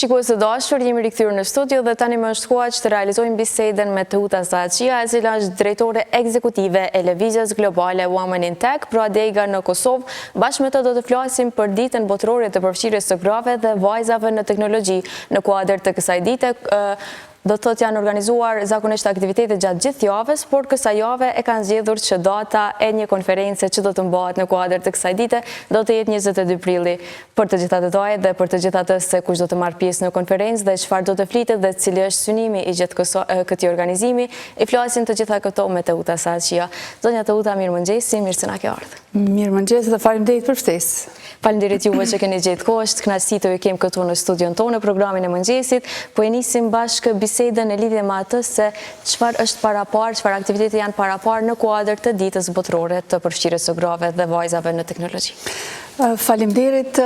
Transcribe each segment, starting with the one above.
Shikues të dashur, jemi rikthyer në studio dhe tani më është koha që të realizojmë bisedën me Teuta Saçia, e cila është drejtore ekzekutive e lëvizjes globale Women in Tech, Prodega në Kosovë. Bashkë me të do të flasim për ditën botërore të përfshirjes së grave dhe vajzave në teknologji. Në kuadër të kësaj dite, do të thotë janë organizuar zakonisht aktivitete gjatë gjithë javës, por kësaj jave e kanë zgjedhur që data e një konference që do të mbahet në kuadër të kësaj dite do të jetë 22 prilli. Për të gjitha detajet dhe për të gjitha atë se kush do të marrë pjesë në konferencë dhe çfarë do të flitet dhe cili është synimi i gjithë këtij organizimi, i flasim të gjitha këto me Teuta Saçia. Zonja Teuta, mirëmëngjesi, mirë se na ke ardhur. Mirëmëngjes dhe faleminderit për ftesë. Faleminderit juve që keni gjetë kohë, është kënaqësi të ju kem këtu në studion tonë, në programin e mëngjesit, po e nisim bashkë bisedën e lidhje me atë se çfarë është parapar, çfarë aktivitete janë parapar në kuadër të ditës botërore të përfshirjes së grave dhe vajzave në teknologji. Faleminderit,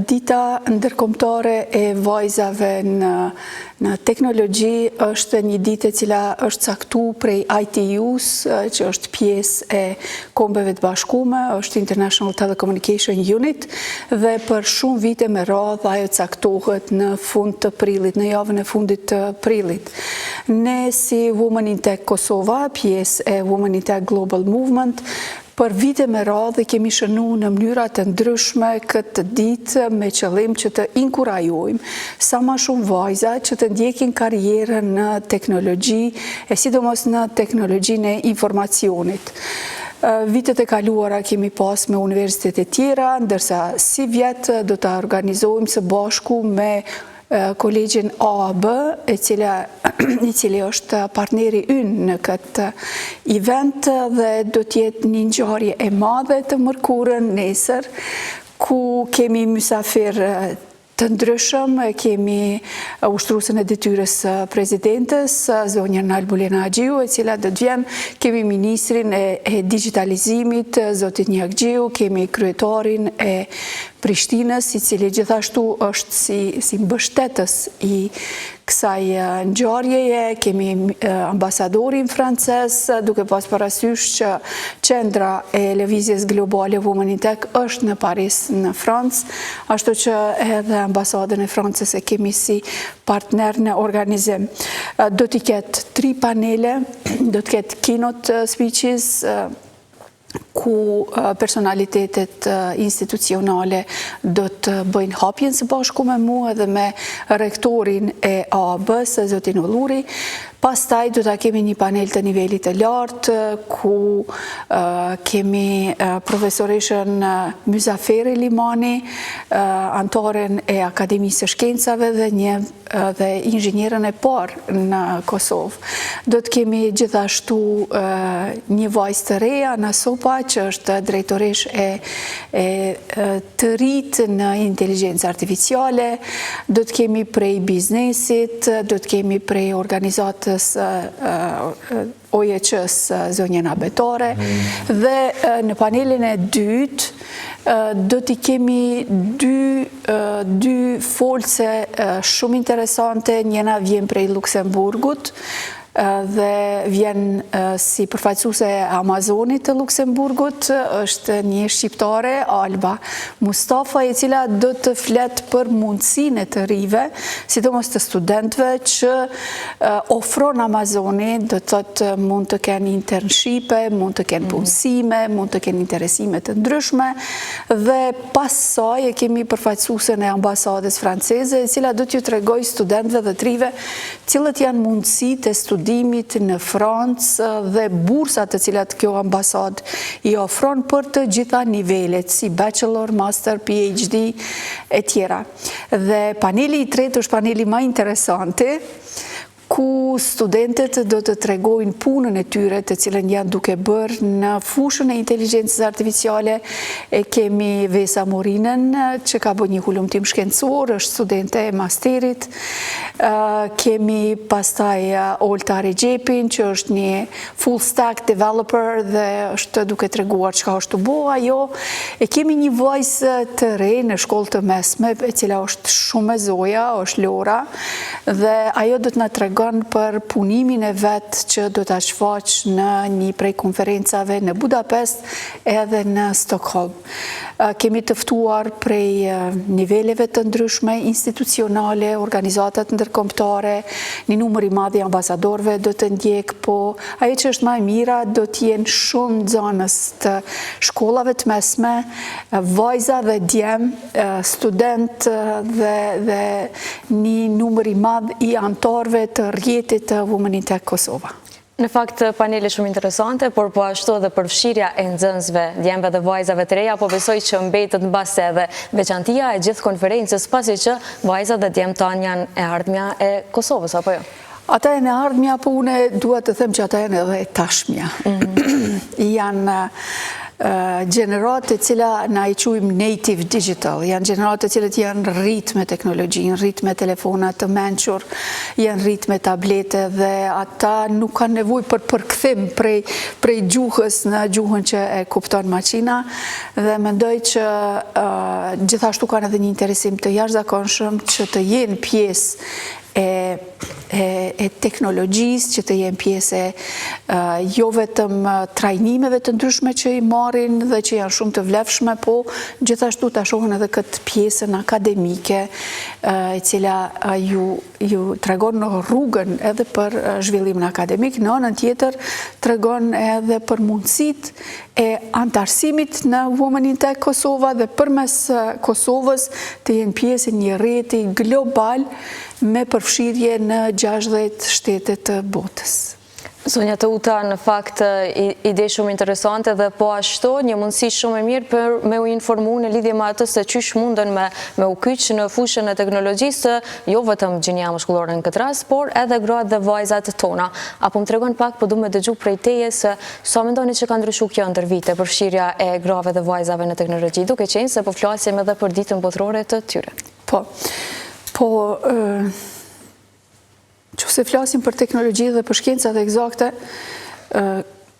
dita ndërkombëtare e vajzave në teknologji është një ditë e cila është caktuar prej ITU-s, që është pjesë e Kombeve të Bashkuara, është International Telecommunication Unit, dhe për shumë vite me radhë ajo caktohet në fund të prillit, në javën e fundit të prillit. Ne si Women in Tech Kosova, pjesë e Women in Tech Global Movement, për vite me radhë kemi shënuar në mënyra të ndryshme këtë ditë me qëllim që të inkurajojmë sa më shumë vajza që të ndjekin karrierën në teknologji, e sidomos në teknologjinë e informacionit. Vitet e kaluara kemi pas me universitetet tjera, ndërsa si vjet do të organizohemi së bashku me kolegjin AAB, i cili është partneri ynë në këtë event dhe do t'jetë një ngjarje e madhe të mërkurën nesër, ku kemi mysafir të ndryshëm, kemi ushtruesën e detyrës presidentes, zonjën Albulena Agjiu, e cila do të vjen, kemi ministrin e digitalizimit, zotin Njagjiu, kemi kryetarin e Prishtinës, i cili gjithashtu është si mbështetës i kësaj ngjarjeje, kemi ambasadorin francez, duke pas parasysh që qendra e lëvizjes globale Women in Tech është në Paris, në Francë, ashtu që edhe ambasadën e Francës e kemi si partner në organizim. Do t'i ketë 3 panele, do të ketë keynote speeches, ku personalitetet institucionale do të bëjnë hapjen së bashku me mua dhe me rektorin e AAB-s, zotin Ulluri. Pastaj do ta kemi një panel të nivelit të lartë, ku kemi profesoreshën Myzaferi Limani, antaren e Akademisë së Shkencave dhe inxhinierën e parë në Kosovë. Do të kemi gjithashtu një vajzë të reja, Nasopa, që është drejtoresh e të rritë në inteligjencë artificiale, do të kemi prej biznesit, do të kemi prej organizatës OJQ-s zonjën Abetore, dhe në panelin e dytë do t'i kemi dy folse shumë interesante, njëna vjen prej Luksemburgut, dhe vjen si përfaqësuese e Amazonit të Luksemburgut, është një shqiptare, Alba Mustafa, e cila do të flet për mundësinë e të rive, sidomos të studentëve, që ofron Amazoni, do të thotë mund të kenë internshipe, mund të kenë punësime, mund të kenë interesime të ndryshme, dhe pas saj e kemi përfaqësuesen e ambasadës franceze, e cila do t'ju tregoj studentëve dhe të rive cilët janë mundësitë e studimit në Francë dhe bursat të cilat kjo ambasad i ofron për të gjitha nivelet, si bachelor, master, PhD e tjera. Dhe paneli i tretë është paneli më interesante, ku studentët do të tregojnë punën e tyre të cilën janë duke bërë në fushën e inteligjencës artificiale. E kemi Vesa Morinën, që ka bërë një hulumtim shkencor, është studente e masterit. Kemi pastaj Olta Regjepin, që është një full stack developer dhe është duke treguar çka është të bëjë ajo. E kemi një vajzë të re në shkollë të mesme, e cila është shumë e zoja, është Lora, dhe ajo do të na tregon për punimin e vetë që do të shfaq në një prej konferencave në Budapest edhe në Stockholm. kemi tëftuar prej niveleve të ndryshme, institucionale, organizatat ndërkombëtare, një numër i madh i ambasadorëve do të ndjek, po ajo që është më e mira do të jenë shumë nxënës të shkollave të mesme, vajza dhe djem, student dhe një numër i madh i anëtarëve të rrjetit të Women in Tech Kosova. Në fakt, paneli shumë interesante, por po ashtu edhe përfshirja e nxënësve, djemve dhe vajzave të reja, po besoj që mbetet mbase edhe veçantia e gjithë konferencës, pasi që vajzat dhe djemt tanë janë e ardhmja e Kosovës, apo jo? Ata e në ardhmja, po une duhet të them që ata e në edhe e tashmja. Janë gjenerat e cila na i quajmë native digital, janë gjenerat e cilët janë rrit me teknologji, rrit me telefonat të mençur, janë rrit me tablete dhe ata nuk kanë nevojë për përkthim prej gjuhës në gjuhën që e kupton maqina dhe mendoj që gjithashtu kanë edhe një interesim të jashtëzakonshëm që të jenë pjesë e teknologjisë, që të jenë pjesë jo vetëm trajnimeve të ndryshme që i marrin dhe që janë shumë të vlefshme, po gjithashtu të shohin edhe këtë pjesën akademike, e cila ju tregon në rrugën edhe për zhvillimin akademik, në anën tjetër tregon edhe për mundësitë e antarësimit në Women in Tech Kosova dhe përmes Kosovës të jenë pjesë e një rrjeti global me përfshirje në 60 shtetet të botës. Zonja Teuta, në fakt, ide shumë interesante dhe po ashtu një mundësi shumë e mirë për me u informu në lidhje me atë se qysh mundën me u kyç në fushën e teknologjisë, jo vetëm gjinja mashkullore në këtë rast, por edhe gratë dhe vajzat tona. Apo më tregon pak, po du me dëgju prej teje se sa mendoni që ka ndryshu kjo ndër vite përfshirja e grave dhe vajzave në teknologji, duke qenë se po flasim edhe për ditën botërore të tyre. Po, që se flasim për teknologji dhe për shkencat eksakte,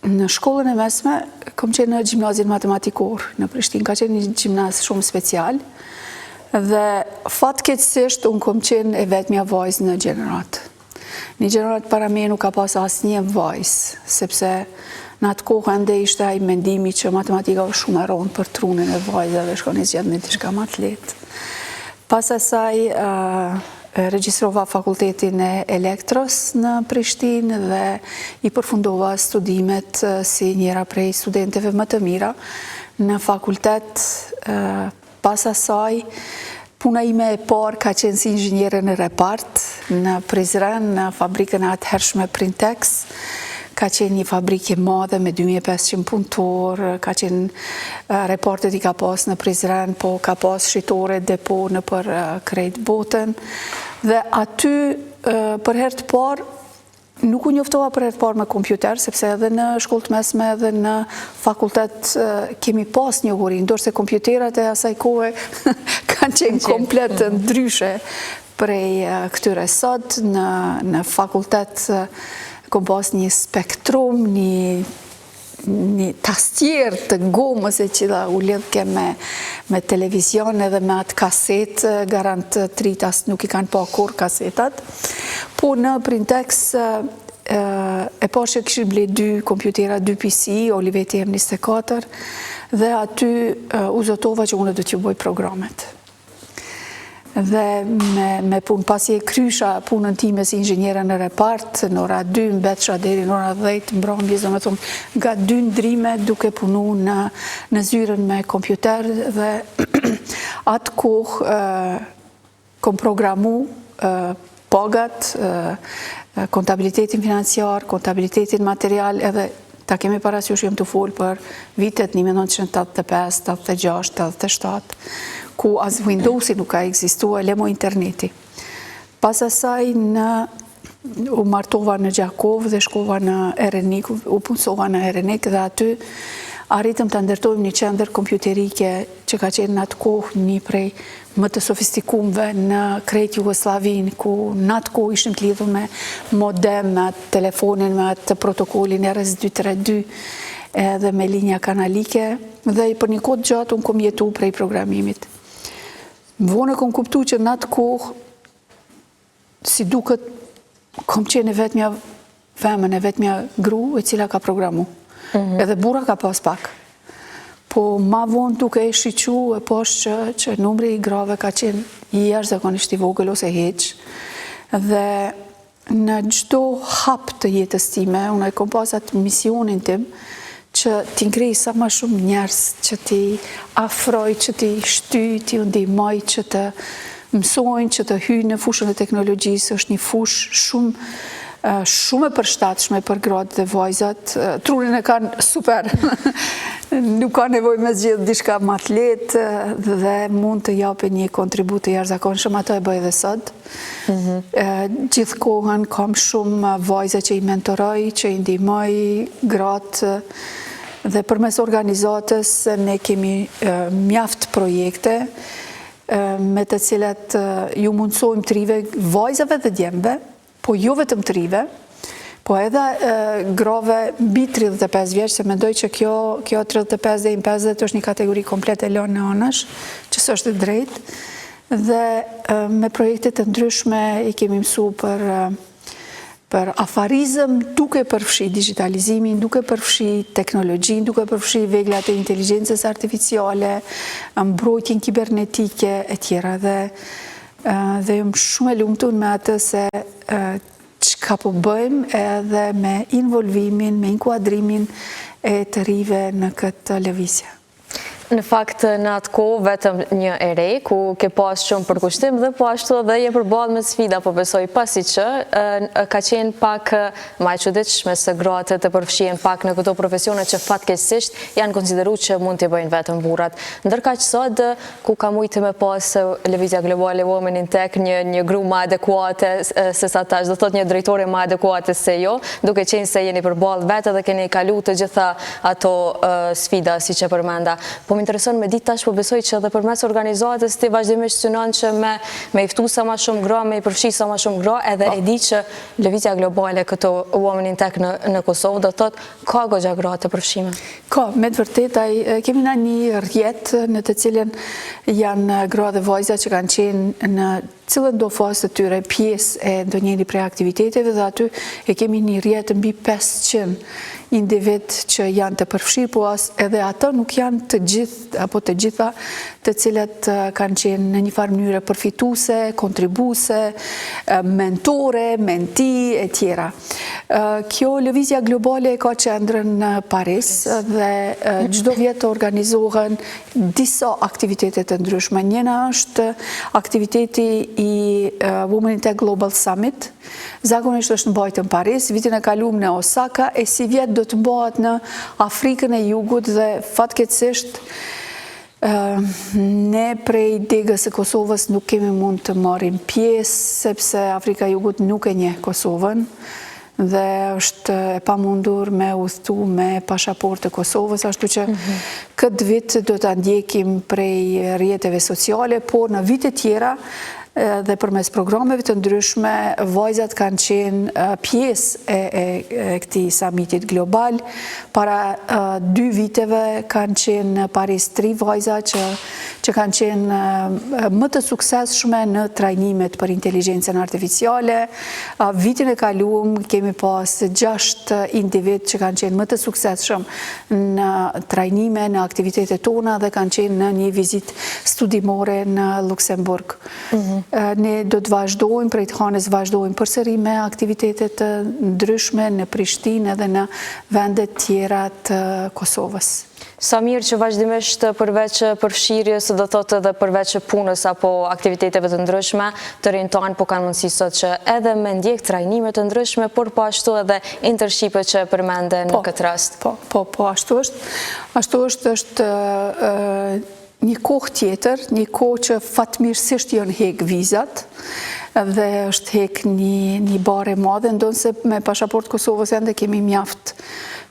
në shkollën e mesme, kom qenë në gjimnazin matematikor në Prishtinë, ka qenë një gjimnaz shumë special, dhe fatkeqësisht unë kom qenë e vetmja vajzë në gjenerat. Një gjenerat para me nuk ka pas asnjë vajzë, sepse në atë kohë ende ishte ai mendimi që matematika është shumë e rëndë për trunin e vajzave, shkoni zgjatë në diçka më të lehtë. Pas asaj regjistrova fakultetin e elektros në Prishtinë dhe i përfundova studimet si njëra prej studenteve më të mira në fakultet. Pas asaj, puna ime e parë ka qenë si inxhiniere në repart në Prizren, në fabrikën e atëhershme Printex. Ka qenë një fabrikë e madhe me 2500 punëtor, ka qenë reportet i ka pas në Prizren, po ka pas shitore depo në për krejt botën. Dhe aty, për herë të parë, nuk u njoftova për herë të parë me kompjuter, sepse edhe në shkollë të mesme edhe në fakultet kemi pas njohuri, ndorse kompjuterat e asaj kohe kanë qenë komplet ndryshe prej këtyre sot në fakultet. Kom pas një spektrum, një tastier të gomës e cila u lidhke me televizion edhe me atë kaset, garant tritas nuk i kanë pa kur kasetat. Po në Printex e pashe këshin ble 2 kompjutera, 2 PC, Olivetti M24, dhe aty u zotova që unë do t'ju boj programet. Dhe me punë, pasi e krysha punën time si inxhiniere në repart, në ora 2 mbetsha deri në ora 10 mbrëmjes, do me thonë, nga 2 ndrime duke punu në zyrën me kompjuter dhe atë kohë kom programu pagat, kontabilitetin financiar, kontabilitetin material, edhe ta kemi parasysh jem të folë për vitet 1985, 86, 87, ku as Windowsi nuk ka ekzistua, lemo interneti. Pas asaj u martova në Gjakov dhe shkova në Erenik, u punësova në Erenik dhe aty arritëm të ndërtojmë një qendër kompjuterike që ka qenë në atë kohë një prej më të sofistikumve në krejt Jugoslavin, ku në atë kohë ishim të lidhur me modem, me atë telefonin, me atë protokollin RS-232 edhe me linja kanalike dhe për një kohë gjatë unë kom jetu prej programimit. Vonë kom kuptu që në atë kohë, si duket, kom qenë e vetmja femën, e vetmja gru e cila ka programu. Edhe bura ka pas pak. po ma vonë duke e shiqu e poshtë që numri i grave ka qenë jashtëzakonisht i vogël ose heq, dhe në çdo hap të jetës time, unë e kom pas atë misionin tim që t'i ngrej sa ma shumë njerëz, që t'i afroj, që t'i shty, t'i ndihmoj, që të mësojnë, që të hyjnë në fushën e teknologjisë. Është një fushë shumë e përshtatshme për gratë dhe vajzat. Trurin e kanë super. Nuk ka nevojë me zgjedh diçka më të lehtë dhe mund të japë një kontribut të jashtëzakonshëm. Ato e bëj edhe sot. Gjithkohën kam shumë vajza që i mentoroj, që i ndihmoj gratë, dhe përmes organizatës ne kemi mjaft projekte me të cilat ju mundsojmë trive, vajzave dhe djemve, po jo vetëm trive, po edhe grave mbi 35 vjeç, se mendoj që kjo 35 dhe 50 është një kategori komplet e lënë në anash, që s'është e drejtë, dhe me projekte të ndryshme i kemi mësu për afarizëm, duke përfshi digitalizimin, duke përfshi teknologjin, duke përfshi veglat e inteligjencës artificiale, mbrojtjen kibernetike e tjera, dhe jam shumë e lumtur me atë se çka po bëjmë edhe me involvimin, me inkuadrimin e të rive në këtë lëvizje. Në fakt, në atë kohë, vetëm një ere, ku ke pas shumë përkushtim dhe po ashtu dhe je përballë me sfida, po besoj pasi që ka qenë pak më e çuditshme se gratë të përfshihen pak në këto profesione që fatkeqësisht janë konsideruar që mund t'i bëjnë vetëm burrat. Ndërkaq sot, ku ka mujtë me pas lëvizja globale Women in Tech një gru më adekuate se sa tash, do thot një drejtore më adekuate se jo, duke qenë se jeni përballë vetë dhe keni kaluar të gjitha ato sfida siç e përmenda. Më intereson me ditë tash, po besoj që edhe përmes organizatës ti vazhdimisht synon që me i ftu sa ma shumë gra, me i përfshi sa ma shumë gra, edhe e di që lëvizja globale këto Women in Tech në Kosovë, do thot, ka goxha gra të përfshime? Ka, me të vërtet, kemi na një rrjet në të cilën janë gra dhe vajza që kanë qenë në cilën do fazë të tyre pjesë e ndonjëri prej aktiviteteve, dhe aty e kemi një rrjet mbi 500 individ që janë të përfshirë, po edhe ato nuk janë të gjithë apo të gjitha të cilat kanë qenë në një farë mënyrë përfituese, kontribuese, mentore, menti e tjera. Kjo lëvizja globale ka qendrën në Paris dhe çdo vit organizohen disa aktivitete të ndryshme. Njëna është aktiviteti i Women in Tech Global Summit. Zakonisht është mbajtur në Paris, vitin e kaluar në Osaka, e si vjet do të mbahet në Afrikën e Jugut, dhe fatkeqësisht ne prej degës së Kosovës nuk kemi mund të marrim pjesë, sepse Afrika e Jugut nuk e njeh Kosovën dhe është e pamundur me udhëtu me pasaportë të Kosovës, ashtu që këtë vit do ta ndjekim prej rrjeteve sociale, por në vite tjera dhe përmes programeve të ndryshme, vajzat kanë qenë pjesë e këtij summitit global. Para 2 viteve kanë qenë në Paris 3 vajza që kanë qenë më të suksesshme në trajnimet për inteligjencën artificiale. Vitin e kaluar kemi pas 6 individ që kanë qenë më të suksesshëm në trajnime, në aktivitetet tona, dhe kanë qenë në një vizitë studimore në Luksemburg. Ne do të vazhdojmë, prej të hanës vazhdojmë përsëri me aktivitetet të ndryshme në Prishtinë dhe në vendet tjera të Kosovës. Sa mirë që vazhdimisht përveç përfshirjes, do thotë edhe përveç punës apo aktiviteteve të ndryshme, të rinjtë tanë po kanë mundësi sot që edhe me ndjek trajnime të ndryshme, por po ashtu edhe internship-et që përmende në këtë rast. Po, ashtu është. Ashtu është një kohë tjetër, një kohë që fatmirësisht janë hek vizat, dhe është hek një bare madhe, ndonë se me pasaportë Kosovës ende kemi mjaft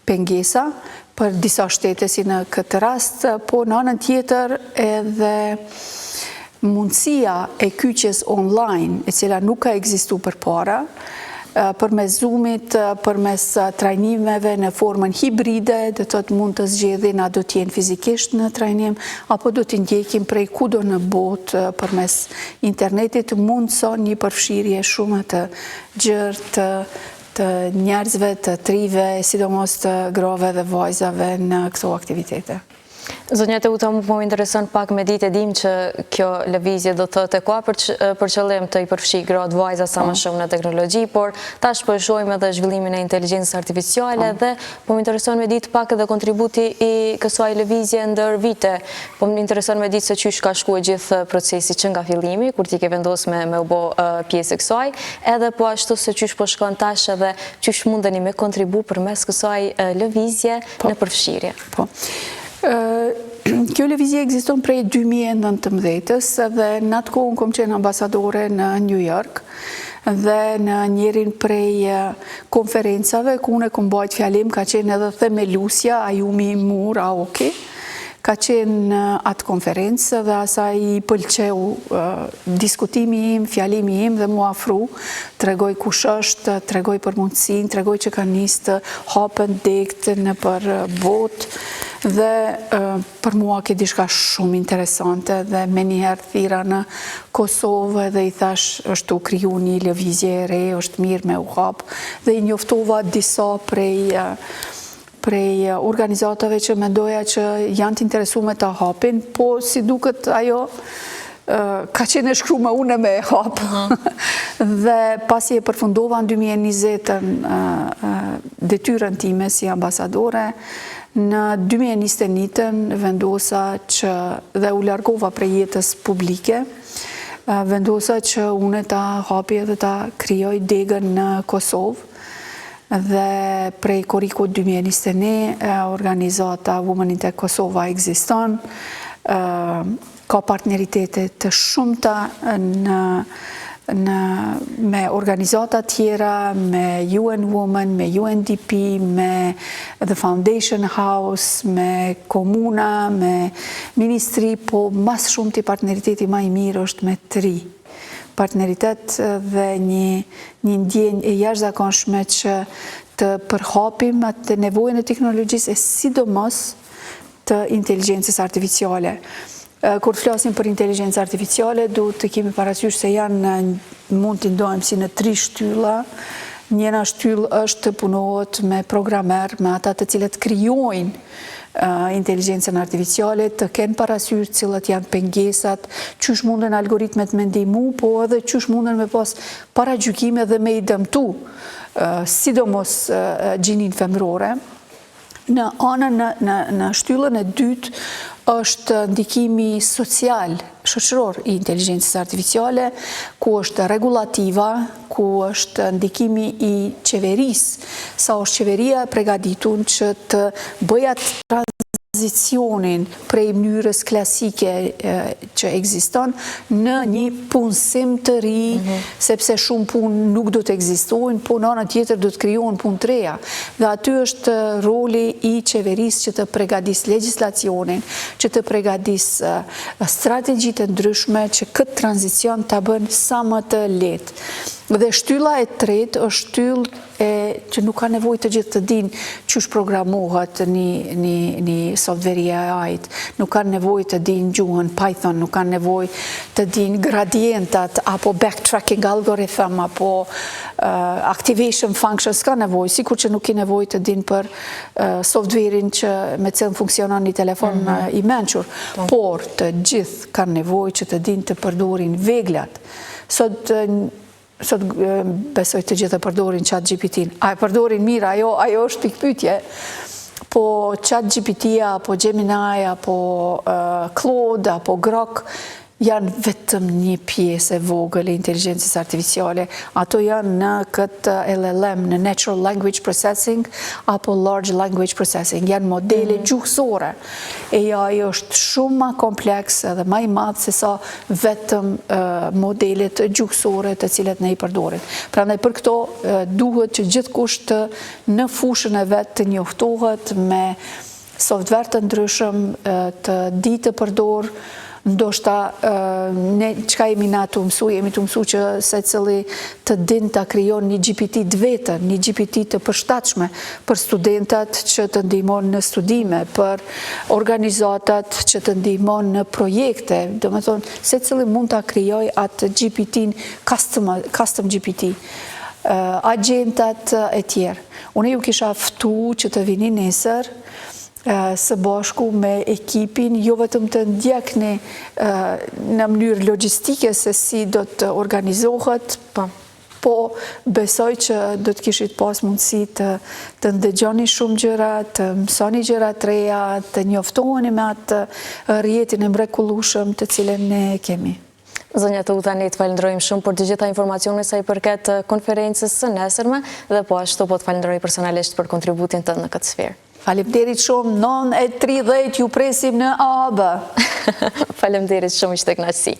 pengesa për disa shtete si në këtë rast, po në anën tjetër edhe mundësia e kyqjes online, e cila nuk ka ekzistuar përpara, përmes Zoomit, përmes trajnimeve në formën hibride, dhe të mund të zgjedhin a do t'jenë fizikisht në trajnim, apo do t'i ndjekim prej kudo në botë përmes internetit, mundson një përfshirje shumë të gjerë të njerëzve, të trive, sidomos të grave dhe vajzave në këto aktivitete. Zonja Teuta, mu po më intereson pak me ditë e dim që kjo lëvizje do të thotë ka për qëllim të i përfshi gratë vajza sa më shumë në teknologji, por tash po e shohim edhe zhvillimin e inteligjencës artificiale dhe po më intereson me ditë pak edhe kontributi i kësaj lëvizje ndër vite. Po më intereson me ditë se qysh ka shkuar gjithë procesi që nga fillimi, kur ti ke vendos me u bë pjesë e kësaj, edhe po ashtu se qysh po shkon tash edhe qysh mundeni me kontribu përmes kësaj lëvizje në përfshirje. Kjo lëvizje ekziston prej 2019-s dhe në atë kohë kom qenë ambasadore në New York dhe në njërin prej konferencave ku unë kom bajt fjalim ka qenë edhe themelusja Ayumi Mur Aoki, ka qenë atë konferencë dhe asaj i pëlqeu diskutimi im, fjalimi im dhe mu afru, tregoj kush është, tregoj për mundësin, tregoj që ka nisë të hapën dekt në për botë dhe për mua ke diçka shumë interesante dhe me njëherë thira në Kosovë dhe i thash është u kriju një lëvizje e re, është mirë me u hapë dhe i njoftova disa prej organizatave që mendoja që janë të interesu me të hapin, po si duket ajo ka qenë e shkru me une me e hapë. Dhe pasi e përfundova në 2020 detyrën time si ambasadore, në 2021 vendosa që dhe u largova prej jetës publike, vendosa që une ta hapi dhe ta krijoj degën në Kosovë dhe prej Koriko 2021 organizata Women in Tech Kosova ekziston, ka partneritete të shumta me organizata tjera, me UN Women, me UNDP, me The Foundation House, me komuna, me ministri, po mas shumë të partneriteti ma i mirë është me 3 partneritet dhe një ndjenjë e jashtëzakonshme që të përhapim atë nevojën e teknologjisë e sidomos të inteligjencës artificiale. Kur të flasim për inteligjencë artificiale, duhet të kemi parasysh se mund të ndojmë si në 3 shtylla. Njëna shtyllë është të punohet me programer, me ata të cilët krijojnë inteligjencën artificiale, të kenë parasysh cilat janë pengesat, qysh mundën algoritmet me ndihmu, po edhe qysh mundën me pas paragjykime dhe me i dëmtu, sidomos gjinin femrore. Në anën në shtyllën e dytë është ndikimi social, shoqëror i inteligjencës artificiale, ku është regulativa, ku është ndikimi i qeverisë, sa është qeveria përgatitur që të bëjë atë tranzicionin prej mënyrës klasike që ekziston në një punësim të ri, sepse shumë punë nuk do të ekzistojnë, po në anën tjetër do të krijohen punë të reja. Dhe aty është roli i qeverisë që të përgatisë legjislacionin, që të përgatisë strategji të ndryshme që këtë tranzicion ta bën sa më të lehtë. Dhe shtylla e tretë është shtyllë që nuk ka nevojë të gjithë të dinë qysh programohet një softveri AI-t, nuk ka nevojë të dinë gjuhën Python, nuk ka nevojë të dinë gradientat apo backtracking algorithm apo activation functions, ka nevojë, sikur që nuk ka nevojë të dinë për softverin që me cilën funksionon një telefon i mençur, por të gjithë kanë nevojë që të dinë të përdorin veglat. Sot besoj të gjithë e përdorin ChatGPT-n. A e përdorin mirë, ajo është pikpyetje. Po ChatGPT-a, apo Gemini, apo Claude, apo Grok, janë vetëm një pjesë e vogël e inteligjencës artificiale. Ato janë në këtë LLM, në Natural Language Processing, apo Large Language Processing. Janë modele gjuhësore. AI është shumë ma kompleks dhe ma i madhë se sa vetëm modelet gjuhësore të cilet ne i përdorin. Prandaj për këto duhet që gjithkusht të në fushën e vetë të njoftohet me software të ndryshëm, të di të përdor. Ndoshta ne çka jemi na të mësu, jemi të mësu që se cili të din të krijon një GPT të vetën, një GPT të përshtatshme për studentat që të ndihmon në studime, për organizatat që të ndihmon në projekte. Do me thonë, se cili mund të krijoj atë GPT-n custom GPT, agentat e tjerë. Unë ju kisha ftu që të vini nesër së bashku me ekipin, jo vetëm të ndjekni në mënyrë logjistike se si do të organizohet, po besoj që do të kishit pas mundësi të ndëgjoni shumë gjëra, të mësoni gjëra të reja, të njoftoheni me atë rrjetin e mrekullueshëm të cilën ne kemi. Zonja Tuta, ne të falenderojmë shumë për të gjitha informacionet sa i përket konferencës së nesërme dhe po ashtu po të falenderoj personalisht për kontributin tënd në këtë sferë. Faleminderit shumë, 9:30 ju presim në AB. Faleminderit shumë, ishte kënaqësi.